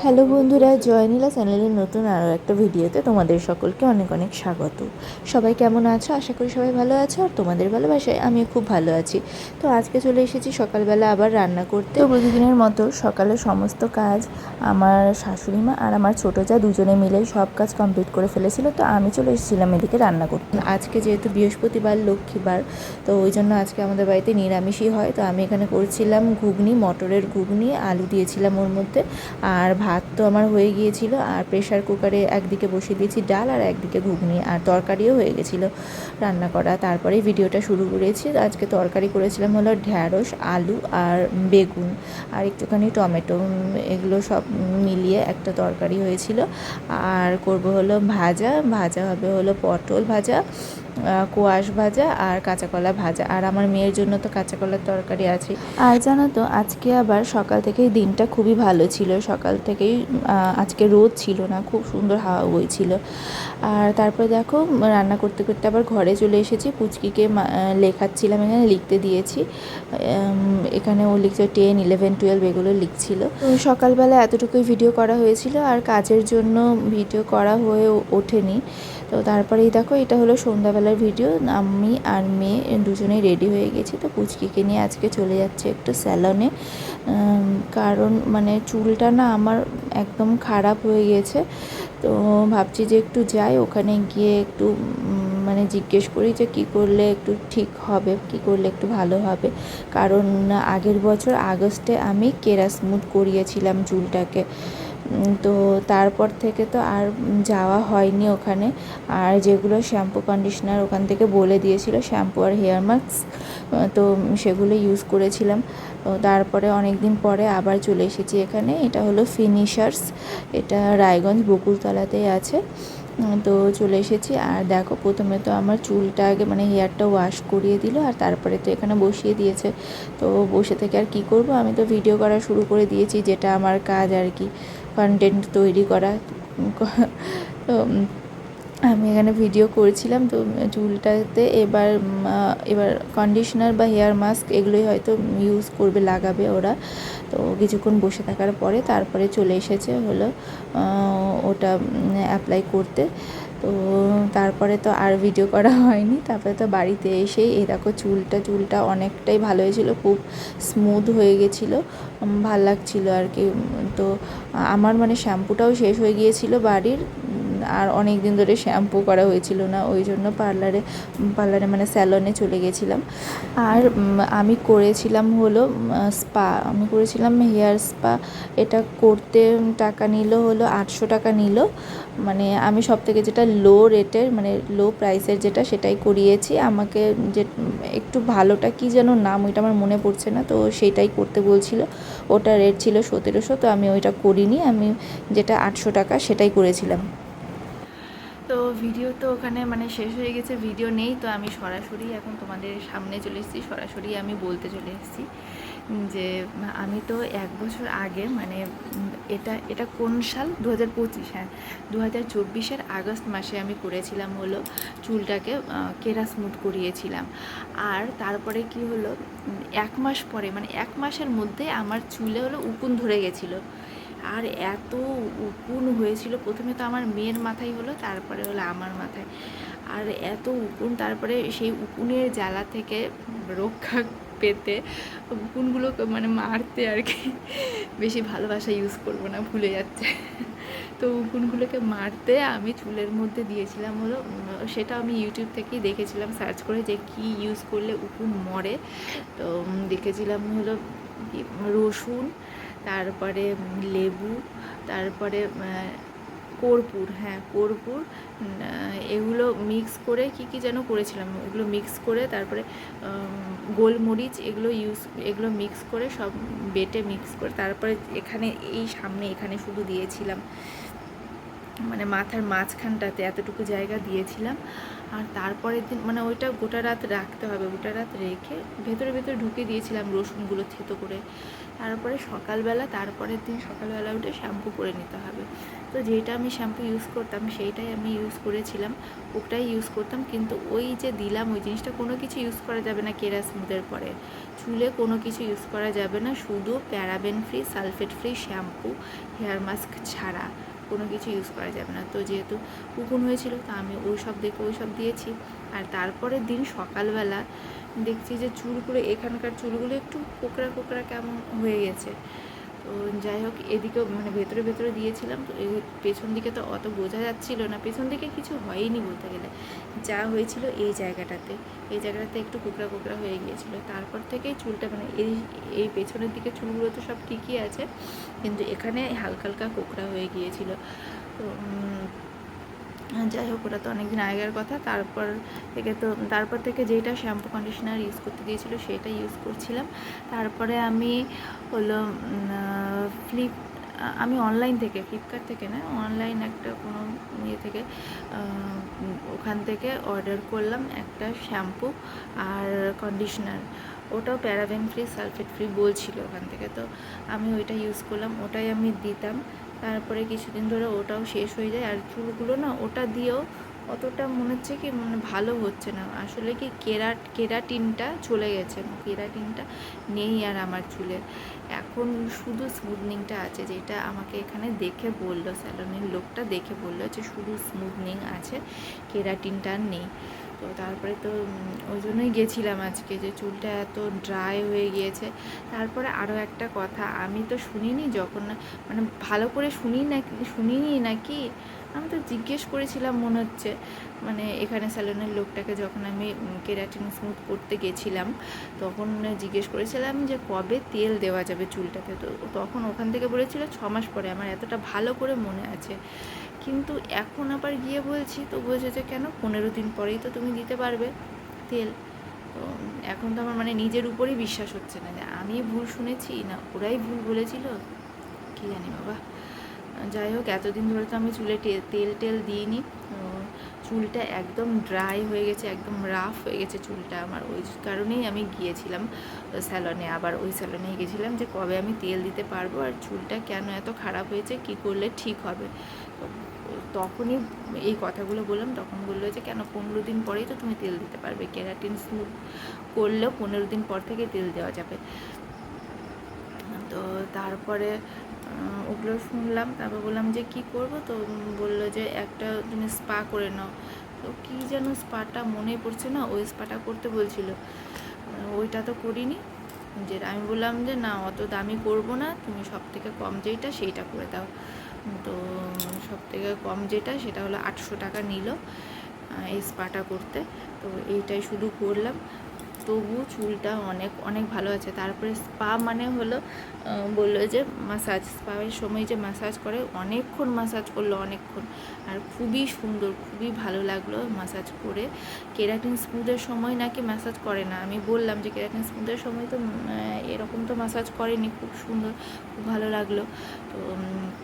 Hello বন্ধুরা, জয়নীলা চ্যানেলের নতুন আরও একটা ভিডিওতে তোমাদের সকলকে অনেক অনেক স্বাগত। সবাই কেমন আছো? আশা করি সবাই ভালো আছো, আর তোমাদের ভালোবাসায় আমিও খুব ভালো আছি। তো আজকে চলে এসেছি সকালবেলা আবার রান্না করতে। তো প্রতিদিনের মতো সকালে সমস্ত কাজ আমার শাশুড়ি মা আর আমার ছোটো যা দুজনে মিলেই সব কাজ কমপ্লিট করে ফেলেছিল। তো আমি চলে এসেছিলাম এদিকে রান্না করতে। আজকে যেহেতু বৃহস্পতিবার, লক্ষ্মীবার, তো ওই জন্য আজকে আমাদের বাড়িতে নিরামিষই হয়। তো আমি এখানে করছিলাম ঘুগনি, মটরের ঘুগনি, আলু দিয়েছিলাম ওর মধ্যে। আর ভাত তো আমার হয়ে গিয়েছিল, আর প্রেশার কুকারে একদিকে বসিয়ে দিয়েছি ডাল, আর একদিকে ঘুগনি, আর তরকারিও হয়ে গেছিলো রান্না করা। তারপরে ভিডিওটা শুরু করেছি। আজকে তরকারি করেছিলাম হলো ঢ্যাঁড়স, আলু আর বেগুন আর একটুখানি টমেটো, এগুলো সব মিলিয়ে একটা তরকারি হয়েছিল। আর করব হলো ভাজা হবে হলো পটল ভাজা, কোয়াশ ভাজা আর কাঁচা কলা ভাজা। আর আমার মেয়ের জন্য তো কাঁচা কলার তরকারি আছে। আর জানো তো, আজকে আবার সকাল থেকেই দিনটা খুবই ভালো ছিল। সকাল থেকেই আজকে রোদ ছিল না, খুব সুন্দর হাওয়া বইছিল। আর তারপরে দেখো, রান্না করতে করতে আবার ঘরে চলে এসেছি। পুচকিকে লেখাচ্ছিলাম, এখানে লিখতে দিয়েছি। এখানে ও লিখছে 10, 11, 12 এগুলো লিখছিল। তো সকালবেলা এতটুকুই ভিডিও করা হয়েছিল, আর কাজের জন্য ভিডিও করা হয়ে ওঠেনি। তো তারপরেই দেখো, এটা হলো সন্ধ্যাবেলার ভিডিও। আমি আর মেয়ে দুজনেই রেডি হয়ে গেছি। তো পুচকিকে নিয়ে আজকে চলে যাচ্ছে একটু স্যালনে, কারণ মানে চুলটা না আমার একদম খারাপ হয়ে গেছে। তো ভাবছি যে একটু যাই, ওখানে গিয়ে একটু মানে জিজ্ঞেস করি যে কী করলে একটু ঠিক হবে, কী করলে একটু ভালো হবে। কারণ আগের বছর আগস্টে আমি কেরাসমুথ করিয়েছিলাম চুলটাকে। তো তারপর থেকে তো আর যাওয়া হয়নি ওখানে। আর যেগুলো শ্যাম্পু কন্ডিশনার ওখান থেকে বলে দিয়েছিল, শ্যাম্পু আর হেয়ার মাস্ক, তো সেগুলো ইউজ করেছিলাম। তো তারপরে অনেক দিন পরে আবার চলে এসেছি এখানে। এটা হলো ফিনিশার্স, এটা রায়গঞ্জ বকুলতলাতেই আছে। তো চলে এসেছি। আর দেখো, প্রথমে তো আমার চুলটা আগে মানে হেয়ারটা ওয়াশ করিয়ে দিল, আর তারপরে তো এখানে বসিয়ে দিয়েছে। তো বসে থেকে আর কি করব, আমি তো ভিডিও করা শুরু করে দিয়েছি, যেটা আমার কাজ আর কি, কন্টেন্ট তৈরি করা। তো আমি এখানে ভিডিও করেছিলাম। তো চুলটাতে এবার কন্ডিশনার বা হেয়ার মাস্ক এগুলোই হয়তো ইউজ করবে, লাগাবে ওরা। তো কিছুক্ষণ বসে থাকার পরে তারপরে চলে এসেছে হলো ওটা অ্যাপ্লাই করতে। তো তারপরে তো আর ভিডিও করা হয়নি। তারপরে তো বাড়িতে এসেই এই দেখো, চুলটা অনেকটাই ভালো হয়েছিল, খুব স্মুথ হয়ে গেছিলো, ভাল লাগছিলো আর কি। তো আমার মানে শ্যাম্পুটাও শেষ হয়ে গিয়েছিল বাড়ির, আর অনেক দিন ধরে শ্যাম্পু করা হয়েছিল না, ওই জন্য পার্লারে মানে স্যালনে চলে গেছিলাম। আর আমি করেছিলাম হলো স্পা, আমি করেছিলাম হেয়ার স্পা। এটা করতে টাকা নিল হলো 800 টাকা নিল। মানে আমি সব থেকে যেটা লো রেটের, মানে লো প্রাইসের যেটা, সেটাই করিয়েছি। আমাকে যে একটু ভালোটা কি যেন নাম, ওইটা আমার মনে পড়ছে না, তো সেইটাই করতে বলছিল। ওটা রেট ছিল 1700, তো আমি ওইটা করিনি, আমি যেটা 800 টাকা সেটাই করেছিলাম। তো ভিডিও তো ওখানে মানে শেষ হয়ে গেছে, ভিডিও নেই। তো আমি সরাসরি এখন তোমাদের সামনে চলে এসেছি, সরাসরি আমি বলতে চলে এসেছি যে আমি তো 1 বছর আগে, মানে এটা কোন সাল, 2025, হ্যাঁ 2024-এর আগস্ট মাসে আমি করেছিলাম হলো চুলটাকে কেরাসমুথ করিয়েছিলাম। আর তারপরে কি হলো, 1 মাস পরে, মানে 1 মাসের মধ্যে আমার চুলে হলো উকুন ধরে গেছিলো। আর এত উকুন হয়েছিল, প্রথমে তো আমার মেয়ের মাথায় হলো, তারপরে হলো আমার মাথায়। আর এত উকুন, তারপরে সেই উকুনের জ্বালা থেকে রক্ষা পেতে উকুনগুলোকে মানে মারতে আর কি, বেশি ভালোবাসা ইউজ করবো না, ভুলে যাচ্ছে। তো উকুনগুলোকে মারতে আমি চুলের মধ্যে দিয়েছিলাম হলো, সেটা আমি ইউটিউব থেকেই দেখেছিলাম সার্চ করে যে কি ইউজ করলে উকুন মরে। তো দেখেছিলাম হলো রসুন, তারপরে লেবু, তারপরে কর্পূর, হ্যাঁ কর্পূর, এগুলো মিক্স করে কি যেন করেছিলাম, এগুলো মিক্স করে তারপরে গোলমরিচ, এগুলো মিক্স করে সব বেটে মিক্স করে তারপরে এখানে এই সামনে এখানে শুধু দিয়েছিলাম। মানে মাথার মাঝখানটাতে এতটুকু জায়গা দিয়েছিলাম। আর তারপরের দিন মানে ওইটা গোটা রাত রাখতে হবে, গোটা রাত রেখে ভেতরে ভেতরে ঢুকে দিয়েছিলাম রসুনগুলো থেতো করে। তারপরে সকালবেলা তারপরের দিন সকালবেলা উঠে শ্যাম্পু করে নিতে হবে। তো যেটা আমি শ্যাম্পু ইউজ করতাম সেইটাই আমি ইউজ করেছিলাম, ওটাই ইউজ করতাম। কিন্তু ওই যে দিলাম ওই জিনিসটা কোনো কিছু ইউজ করা যাবে না কেরা স্মুথের পরে, চুলে কোনো কিছু ইউজ করা যাবে না, শুধু paraben free sulphate free shampoo hair mask ছাড়া কোনো কিছু ইউজ করা যাবে না। তো যেহেতু উকুন হয়েছিল তো আমি ওইসব দেখে ওইসব দিয়েছি। আর তারপরের দিন সকালবেলা দেখছি যে চুলগুলো এখানকার চুলগুলো একটু কোকড়া কোকড়া কেমন হয়ে গেছে। তো যাই হোক এদিকেও মানে ভেতরে ভেতরে দিয়েছিলাম, তো পেছন দিকে তো অত বোঝা যাচ্ছিল না, পেছন দিকে কিছু হয়নি বলতে গেলে, যা হয়েছিল এই জায়গাটাতে একটু কোকড়া কোকড়া হয়ে গিয়েছিলো। তারপর থেকেই চুলটা মানে এই পেছনের দিকে চুলগুলো তো সব ঠিকই আছে, কিন্তু এখানে হালকা হালকা কোকড়া হয়ে গিয়েছিলো। তো যাই হোক ওটা তো অনেকদিন আগের কথা। তারপর থেকে যেটা শ্যাম্পু কন্ডিশনার ইউজ করতে দিয়েছিলো সেটা ইউজ করছিলাম। তারপরে আমি হলো আমি অনলাইন থেকে, ফ্লিপকার্ট থেকে না, অনলাইন একটা কোনো ইয়ে থেকে ওখান থেকে অর্ডার করলাম একটা শ্যাম্পু আর কন্ডিশনার। ওটাও প্যারাবেন ফ্রি সালফেট ফ্রি বলছিল ওখান থেকে, তো আমি ওইটা ইউজ করলাম, ওটাই আমি দিতাম। তারপরে কিছুদিন ধরে ওটাও শেষ হয়ে যায়। আর চুলগুলো না ওটা দিয়েও অতটা মনে হচ্ছে কি মানে ভালো হচ্ছে না, আসলে কি কেরাটিনটা চলে গেছে, কেরাটিনটা নেই আর আমার চুলে। এখন শুধু স্মুথনিংটা আছে, যেটা আমাকে এখানে দেখে বললো, স্যালনের লোকটা দেখে বললো যে শুধু স্মুথনিং আছে, কেরাটিনটা নেই। তো তারপরে তো ওই জন্যই গেছিলাম আজকে, যে চুলটা এত ড্রাই হয়ে গিয়েছে। তারপরে আরও একটা কথা, আমি তো শুনিনি যখন মানে ভালো করে শুনিনি নাকি, আমি তো জিজ্ঞেস করেছিলাম মনে হচ্ছে, মানে এখানে স্যালনের লোকটাকে যখন আমি কেরাটিন স্মুথ করতে গেছিলাম তখন জিজ্ঞেস করেছিলাম যে কবে তেল দেওয়া যাবে চুলটাতে। তো তখন ওখান থেকে বলেছিল 6 মাস পরে, আমার এতটা ভালো করে মনে আছে। কিন্তু এখন আবার গিয়ে বলছি তো বলছে যে কেন 15 দিন পরেই তো তুমি দিতে পারবে তেল। তো এখন তো আমার মানে নিজের উপরেই বিশ্বাস হচ্ছে না যে আমি ভুল শুনেছি না ওরাই ভুল বলেছিল, কী জানি বাবা। যাই হোক এতদিন ধরে তো আমি চুলে তেল দিইনি, চুলটা একদম ড্রাই হয়ে গেছে, একদম রাফ হয়ে গেছে চুলটা আমার। ওই কারণেই আমি গিয়েছিলাম স্যালনে, আবার ওই স্যালনেই গেছিলাম যে কবে আমি তেল দিতে পারবো আর চুলটা কেন এত খারাপ হয়েছে, কি করলে ঠিক হবে। তখনই এই কথাগুলো বললাম, তখন বললো যে কেন 15 দিন পরেই তো তুমি তেল দিতে পারবে, কেরাটিন স্মুথ করলেও 15 দিন পর থেকে তেল দেওয়া যাবে। তো তারপরে ওগুলো শুনলাম, তারপর বললাম যে কি করব, তো বললো যে একটা তুমি স্পা করে নাও। তো কী যেন স্পাটা মনে পড়ছে না, ওই স্পাটা করতে বলছিল, ওইটা তো করিনি। যেটা আমি বললাম যে না অত দামি করব না, তুমি সব থেকে কম যেইটা সেইটা করে দাও। তো সব থেকে কম যেটা সেটা হলো 800 টাকা নিল এই স্পাটা করতে। তো এইটাই শুধু করলাম, তবু চুলটা অনেক অনেক ভালো আছে। তারপরে স্পা মানে হলো বললো যে মাসাজ, স্পায়ের সময় যে মাসাজ করে, অনেকক্ষণ মাসাজ করলো, অনেকক্ষণ, আর খুবই সুন্দর, খুবই ভালো লাগলো মাসাজ করে। কেরাটিন স্মুথের সময় নাকি মাসাজ করে না, আমি বললাম যে কেরাটিন স্মুথের সময় তো এরকম তো মাসাজ করেনি, খুব সুন্দর, খুব ভালো লাগলো। তো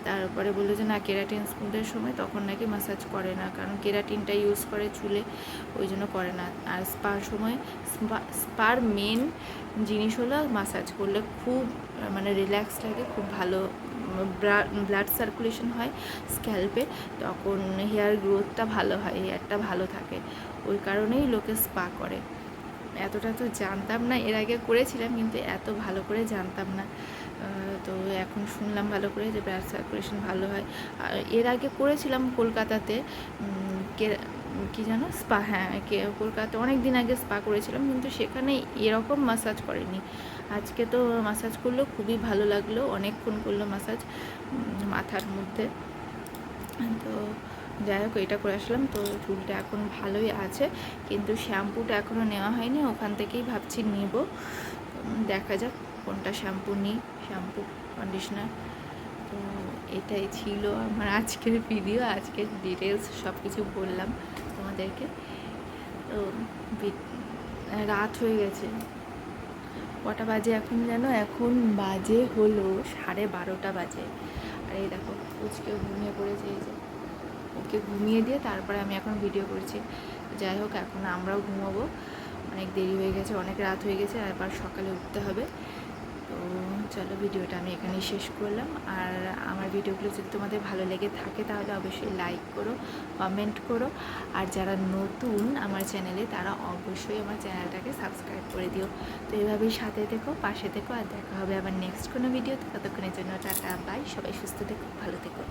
তারপরে বললো যে না কেরাটিন স্মুথের সময় তখন নাকি মাসাজ করে না, কারণ কেরাটিনটা ইউজ করে চুলে, ওই জন্য করে না। আর স্পার সময় স্পার মেন জিনিস হলো মাসাজ করলে খুব মানে রিল্যাক্স লাগে, খুব ভালো ব্লাড সার্কুলেশন হয় স্ক্যাল্পে, তখন হেয়ার গ্রোথটা ভালো হয়, হেয়ারটা ভালো থাকে, ওই কারণেই লোকে স্পা করে। এতটা তো জানতাম না, এর আগে করেছিলাম কিন্তু এত ভালো করে জানতাম না। তো এখন শুনলাম ভালো করে যে ব্লাড সার্কুলেশন ভালো হয়। আর এর আগে করেছিলাম কলকাতাতে, কি জানো স্পা, হ্যাঁ কলকাতাতে অনেক দিন আগে স্পা করেছিলাম, কিন্তু সেখানে এরকম মাসাজ করেনি। আজকে তো মাসাজ করলো, খুবই ভালো লাগলো, অনেকক্ষণ করলো মাসাজ মাথার মধ্যে। তো যাই হোক এটা করে আসলাম, তো চুলটা এখন ভালোই আছে, কিন্তু শ্যাম্পুটা এখনও নেওয়া হয়নি, ওখান থেকেই ভাবছি নেব। দেখা যাক কোনটা শ্যাম্পু নিই, শ্যাম্পু কন্ডিশনার। তো এটাই ছিল আমার আজকের ভিডিও, আজকের ডিটেলস সব কিছু বললাম তোমাদেরকে। তো রাত হয়ে গেছে, কটা বাজে এখন যেন, এখন হলো 12:30 বাজে। আর এই দেখো পুচকেও ঘুমিয়ে পড়েছে, এই যে ওকে ঘুমিয়ে দিয়ে তারপরে আমি এখন ভিডিও করছি। যাই হোক, এখন আমরাও ঘুমাবো, অনেক দেরি হয়ে গেছে, অনেক রাত হয়ে গেছে, আবার সকালে উঠতে হবে। তো চলো, ভিডিওটা আমি এখানেই শেষ করলাম। আর আমার ভিডিওগুলো যদি তোমাদের ভালো লেগে থাকে তাহলে অবশ্যই লাইক করো, কমেন্ট করো, আর যারা নতুন আমার চ্যানেলে তারা অবশ্যই আমার চ্যানেলটাকে সাবস্ক্রাইব করে দিও। তো এইভাবেই সাথে থেকো, পাশে থেকো, আর দেখা হবে আবার নেক্সট কোনো ভিডিওতে। ততক্ষণের জন্য টাটা, বাই। সবাই সুস্থ থেকো, ভালো থেকো।